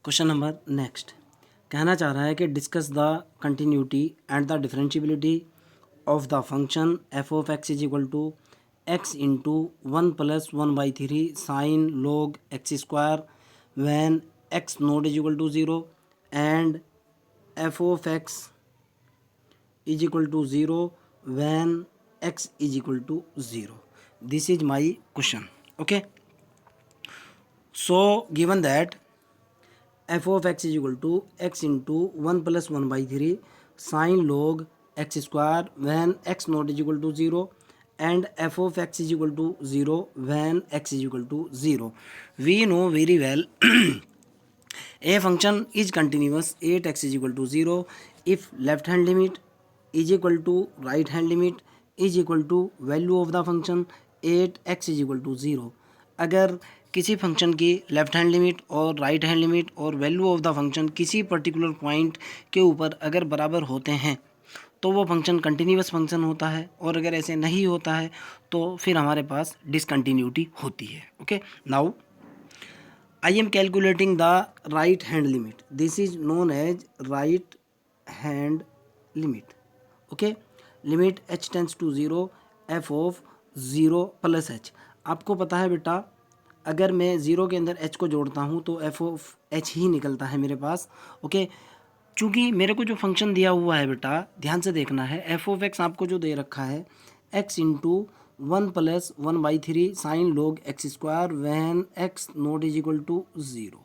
Question number next कहना चाह रहा है कि discuss the continuity and the differentiability of the function F of x is equal to x into 1+1/3 sine log x square when x not is equal to 0 and f of x is equal to 0 when x is equal to 0. This is my question. Okay, so given that f of x is equal to x into 1+1/3 sin log x square when x not is equal to 0 and f of x is equal to 0 when x is equal to 0. We know very well a function is continuous at x is equal to 0 if left hand limit is equal to right hand limit is equal to value of the function at x is equal to 0. अगर किसी function की left hand limit और right hand limit और value of the function किसी particular point के ऊपर अगर बराबर होते हैं तो वो फंक्शन कंटिन्यूअस फंक्शन होता है, और अगर ऐसे नहीं होता है तो फिर हमारे पास डिसकंटिन्यूटी होती है. Okay, now I am calculating the right hand limit. This is known as right hand limit. Okay, limit h tends to 0 f of 0 plus h. आपको पता है बेटा, अगर मैं 0 के अंदर h को जोड़ता हूँ तो f ऑफ h ही निकलता है मेरे पास. ओके, चूँकि मेरे को जो फंक्शन दिया हुआ है बेटा, ध्यान से देखना है, f ऑफ x आपको जो दे रखा है x into 1+1/3 sine log x square when x not is equal to 0.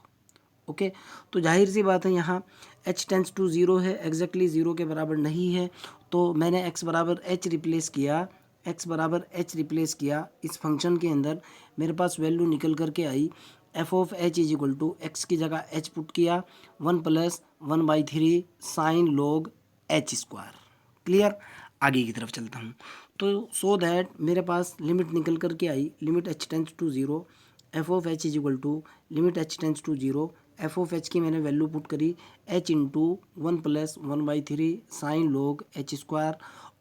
Okay, तो जाहिर सी बात है यहाँ h टेंस टू 0 है, एग्जैक्टली 0 के बराबर नहीं है, तो मैंने x बराबर h रिप्लेस किया, x बराबर h रिप्लेस किया. इस फंक्शन के अंदर मेरे पास वैल्यू निकल करके आई f of h is equal to x की जगह h पुट किया 1+1/3 sine log h square. Clear, आगे की तरफ चलता हूँ. तो सो दैट मेरे पास लिमिट निकल करके आई, limit h tends to 0 f of h is equal to limit h tends to 0 f of h की मैंने वैल्यू पुट करी h into 1+1/3 sine log h square.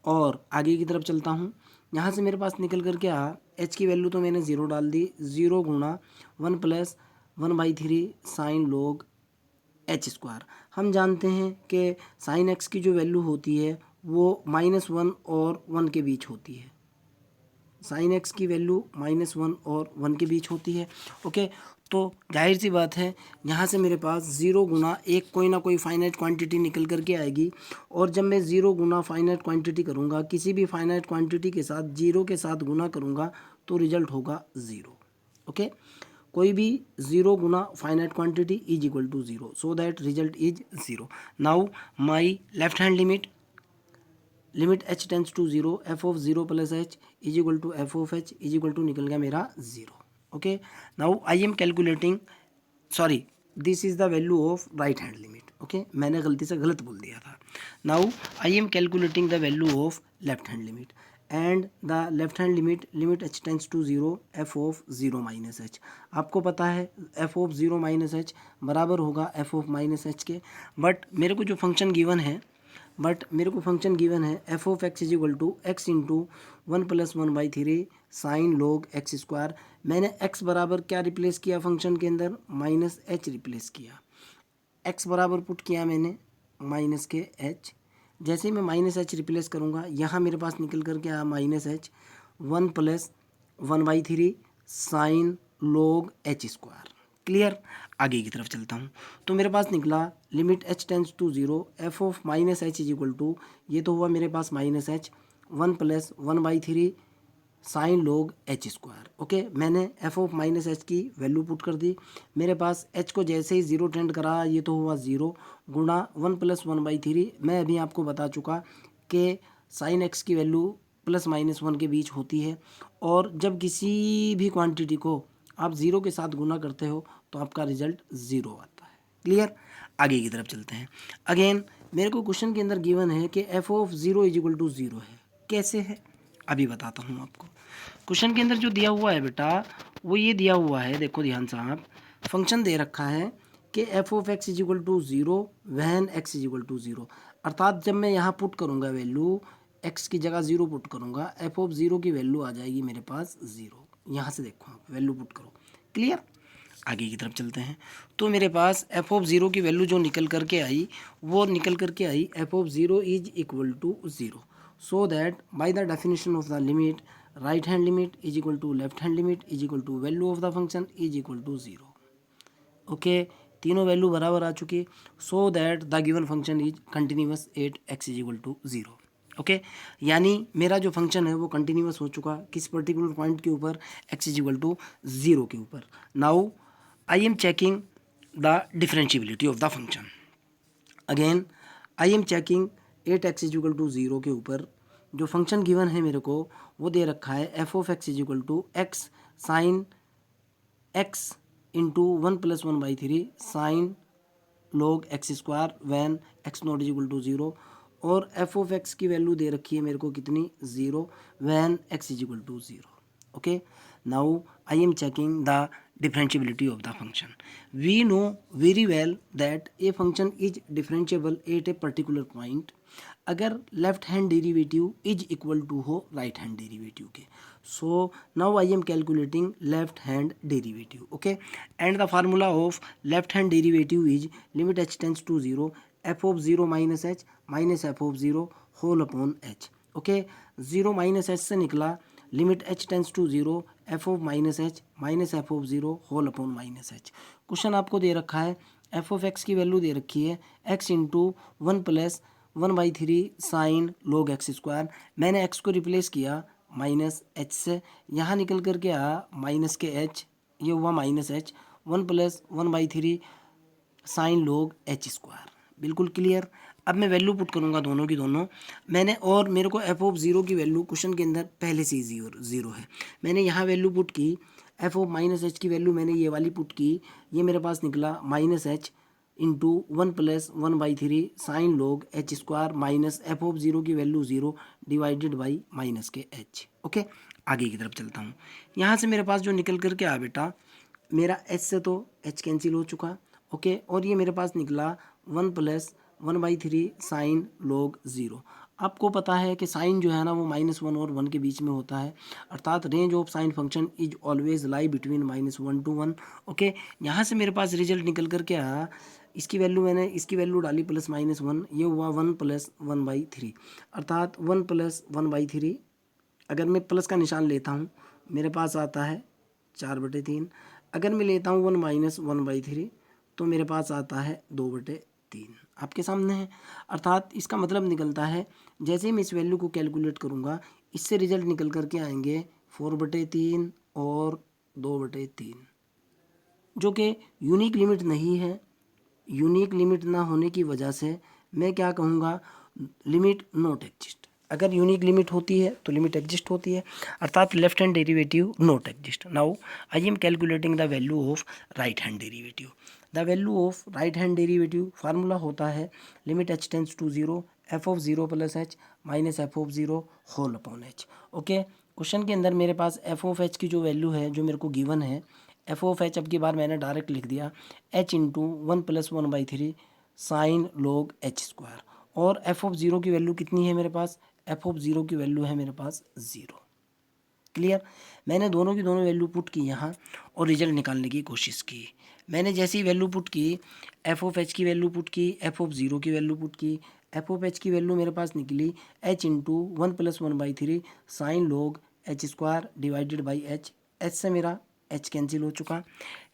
और आगे की तरफ चलता हूँ, यहाँ से मेरे पास निकल कर क्या, h की वैल्यू तो मैंने 0 डाल दी, 0 गुणा 1+1/3 साइन लॉग h स्क्वायर. हम जानते हैं कि साइन x की जो वैल्यू होती है वो -1 और 1 के बीच होती है. साइन x की वैल्यू -1 और 1 के बीच होती है. ओके, तो जाहिर सी बात है यहाँ से मेरे पास 0 गुना एक कोई ना कोई फाइनाइट क्वांटिटी निकल करके आएगी, और जब मैं 0 गुना फाइनाइट क्वांटिटी करूँगा, किसी भी फाइनाइट क्वांटिटी के साथ 0 के साथ गुना करूँगा तो रिजल्ट होगा 0. ओके, कोई भी 0 गुना finite quantity is equal to 0, so that result is 0. Now my left hand limit, limit h tends to 0 f of 0 plus h is equal to f of h is equal to निकल गया मेरा 0. Okay, now I am calculating, sorry, this is the value of right hand limit. Okay, मैंने गलती से गलत बोल दिया था. Now I am calculating the value of left hand limit and the left hand limit, limit h tends to 0 f of 0 minus h. आपको पता है f ऑफ 0 माइनस h बराबर होगा f ऑफ माइनस h के. But मेरे को जो function given है f of x is equal to x into 1+1/3 sine log x square. मैंने x बराबर क्या रिप्लेस किया फंक्शन के अंदर, -h रिप्लेस किया. x बराबर पुट किया मैंने माइनस के h. जैसे ही मैं -h रिप्लेस करूँगा, यहाँ मेरे पास निकल कर क्या, -h 1+1/3 sine log h square. Clear, आगे की तरफ चलता हूँ. तो मेरे पास निकला limit h tends to 0 f of -h is equal to, ये तो हुआ मेरे पास -h 1+1/3 sine log h square. Okay, मैंने f ऑफ -h की वैल्यू पुट कर दी. मेरे पास h को जैसे ही 0 टेंड करा, ये तो हुआ 0 गुणा 1+1/3. मैं अभी आपको बता चुका कि साइन x की वैल्यू +-1 के बीच होती है, और जब किसी भी क्वांटिटी को आप 0 के साथ गुना करते हो तो आपका रिजल्ट 0 आता है. क्लियर, आगे की तरफ चलते हैं. अगेन मेरे को क्वेश्चन के अंदर गिवन है कि f of 0 is equal to 0 है. कैसे है अभी बताता हूँ आपको. क्वेश्चन के अंदर जो दिया हुआ है बेटा, वो ये दिया हुआ है, देखो ध्यान से आप, फंक्शन दे रखा है कि f of x is equal to 0 when x is equal to 0. अर्थात जब मैं यहाँ पुट करूँगा वैल्यू, x की जगह 0 पुट करूँगा, f ऑफ 0 की वैल्यू आ जाएगी मेरे पास 0. यहाँ से देखो आप वैल्यू पुट करो. क्लियर, आगे की तरफ चलते हैं। तो मेरे पास एफ ऑफ ज़ीरो की वैल्यू जो निकल करके आई वो निकल करके आई f of zero is equal to zero, so that by the definition of the limit right hand limit is equal to left hand limit is equal to value of the function is equal to zero. Okay, तीनों वैल्यू बराबर आ चुकी, so that the given function is continuous at x is equal to zero. Okay, यानी मेरा जो function है वो कंटिन्यूअस हो चुका किस पर्टिकुलर पॉइंट के ऊपर, x is equal to zero के ऊपर। Now I am checking the differentiability of the function. Again I am checking at x is equal to zero के ऊपर जो फंक्शन गिवन है मेरे को वो दे रखा है f of x is equal to x sine x into one plus one by three sine log x square when x not is equal to zero, और एफ ऑफ एक्स की value दे रखी है मेरे को कितनी, zero, when x is equal to zero. Okay, now I am checking the differentiability of the function. We know very well that a function is differentiable at a particular point अगर left hand derivative is equal to हो right hand derivative के। So now I am calculating left hand derivative. Okay, and the formula of left hand derivative is limit h tends to zero f of zero minus F of zero whole upon h. Okay, zero minus h से निकला limit h tends to zero f of minus F of zero whole upon minus h. Question आपको दे रखा है f of x की value दे रखी है x into one plus one by three sine log x square. मैंने x को replace किया माइनस एच से, यहाँ निकल कर के आया माइनस के एच, ये हुआ minus H, one plus one by three sine log H square. बिल्कुल क्लियर। अब मैं वैल्यू पुट करूँगा दोनों की दोनों मैंने, और मेरे को एफ ऑफ ज़ीरो की वैल्यू क्वेश्चन के अंदर पहले से ही ज़ीरो है, मैंने यहाँ वैल्यू पुट की एफ ऑफ माइनस एच की वैल्यू मैंने ये वाली पुट की, ये मेरे पास निकला minus H into one plus one by three sine log H square minus F of zero की value zero divided by minus के एच। ओके, आगे की तरफ चलता हूँ। यहाँ से मेरे पास जो निकल करके आ बेटा मेरा एच से तो एच कैंसिल हो चुका। ओके, और ये मेरे पास निकला one plus one by three sine log zero. आपको पता है कि साइन जो है ना वो माइनस वन और वन के बीच में होता है, अर्थात range of sine function is always lie between minus one two one. Okay, यहाँ से मेरे पास रिजल्ट निकल करके आया, इसकी वैल्यू मैंने इसकी वैल्यू डाली प्लस माइनस वन, ये हुआ one plus one by three, अर्थात one plus one by three. अगर मैं प्लस का निशान लेता हूँ मेरे पास आता है चार बटे तीन, अगर मैं लेता हूँ one minus one by three तो मेरे पास आता है दो बटे तीन, आपके सामने है। अर्थात इसका मतलब निकलता है जैसे ही मैं इस वैल्यू को कैलकुलेट करूँगा इससे रिजल्ट निकल करके आएंगे फोर बटे तीन और दो बटे तीन, जो कि यूनिक लिमिट नहीं है। यूनिक लिमिट ना होने की वजह से मैं क्या कहूँगा, लिमिट नॉट एग्जिस्ट। अगर यूनिक लिमिट होती है तो लिमिट एग्जिस्ट होती है, अर्थात left hand derivative not exist. Now I am calculating the value of right hand derivative. The value of right hand derivative formula होता है limit h tends to zero f of zero plus h minus F of zero whole upon h. Okay, question के अंदर मेरे पास f of H की जो value है जो मेरे को गिवन है, एफ ऑफ एच अब की बार मैंने डायरेक्ट लिख दिया H into one plus one by three sine log H square, और एफ ऑफ ज़ीरो की वैल्यू कितनी है मेरे पास, एफ ऑफ ज़ीरो की वैल्यू है मेरे पास ज़ीरो। क्लियर। मैंने दोनों की दोनों वैल्यू पुट की यहाँ और रिजल्ट निकालने की कोशिश की। मैंने जैसे ही वैल्यू पुट की एफ ऑफ एच की वैल्यू पुट की, एफ ऑफ ज़ीरो की वैल्यू पुट की, एफ ऑफ एच की वैल्यू मेरे पास निकली H into one plus one by three sine log H square divided by H. H से मेरा एच कैंसिल हो चुका।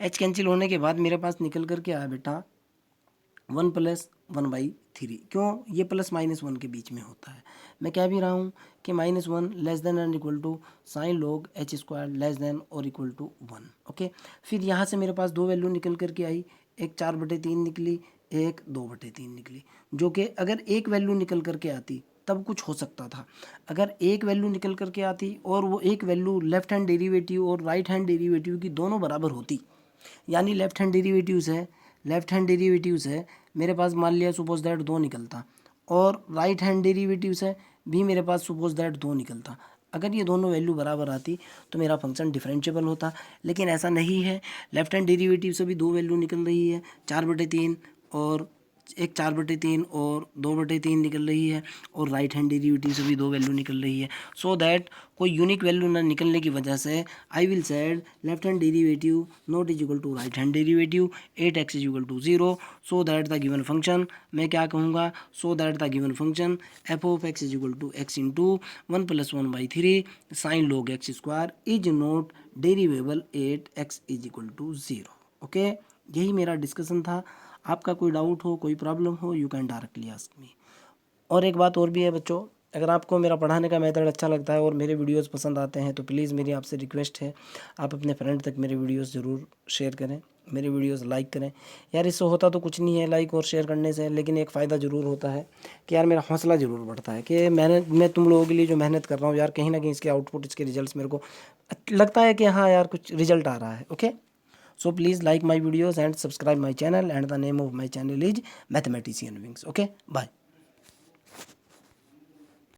एच कैंसिल होने के बाद मेरे पास निकल करके आया बेटा one plus one by three. क्यों, ये प्लस माइनस वन के बीच में होता है। मैं कह भी रहा हूँ कि minus one less than and equal to sine log H square less than और इक्वल टू वन। ओके, फिर यहाँ से मेरे पास दो वैल्यू निकल करके आई, एक चार बटे तीन निकली, एक दो बटे तीन निकली, जो कि अगर एक वैल्यू निकल करके आती तब कुछ हो सकता था। अगर एक वैल्यू निकल करके आती और वो एक वैल्यू लेफ्ट हैंड डेरिवेटिव और राइट हैंड डेरिवेटिव की दोनों बराबर होती, यानी लेफ्ट हैंड डेरिवेटिव्स है मेरे पास, मान लिया सपोज दैट दो निकलता, और राइट हैंड डेरिवेटिव्स है भी मेरे पास सपोज दैट दो निकलता। अगर ये दोनों वैल्यू बराबर आती तो मेरा फंक्शन डिफरेंशिएबल होता, लेकिन ऐसा नहीं है। लेफ्ट हैंड डेरिवेटिव से भी दो वैल्यू निकल रही है, चार बटे तीन और एक 4/3 और 2/3 निकल रही है, और राइट हैंड डेरिवेटिव से भी 2 वैल्यू निकल रही है। सो दैट कोई यूनिक वैल्यू ना निकलने की वजह से I will said left hand derivative not is equal to right hand derivative, 8x is equal to 0। So that the given function, मैं क्या कहूँगा, so that the given function F of x is equal to x into 1 + 1/3 sine log x square is not derivable 8x is equal to 0। Okay, यही मेरा discussion था। आपका कोई doubt हो, कोई प्रॉब्लम हो, you can directly ask me. और एक बात और भी है बच्चों, अगर आपको मेरा पढ़ाने का मेथड अच्छा लगता है और मेरे वीडियोस पसंद आते हैं तो प्लीज़ मेरी आपसे रिक्वेस्ट है, आप अपने फ्रेंड तक मेरे वीडियोस ज़रूर शेयर करें, मेरे वीडियोस लाइक करें। यार इससे होता तो कुछ नहीं है लाइक और शेयर करने से, लेकिन एक फ़ायदा ज़रूर होता है कि यार मेरा हौसला ज़रूर बढ़ता है कि मैं तुम लोगों के लिए जो मेहनत कर रहा हूँ यार, कहीं ना कहीं इसके आउटपुट, इसके रिजल्ट्स मेरे को लगता है कि हाँ यार कुछ रिजल्ट आ रहा है। Okay, so please like my videos and subscribe my channel, and the name of my channel is Mathematician Wings. Okay, bye.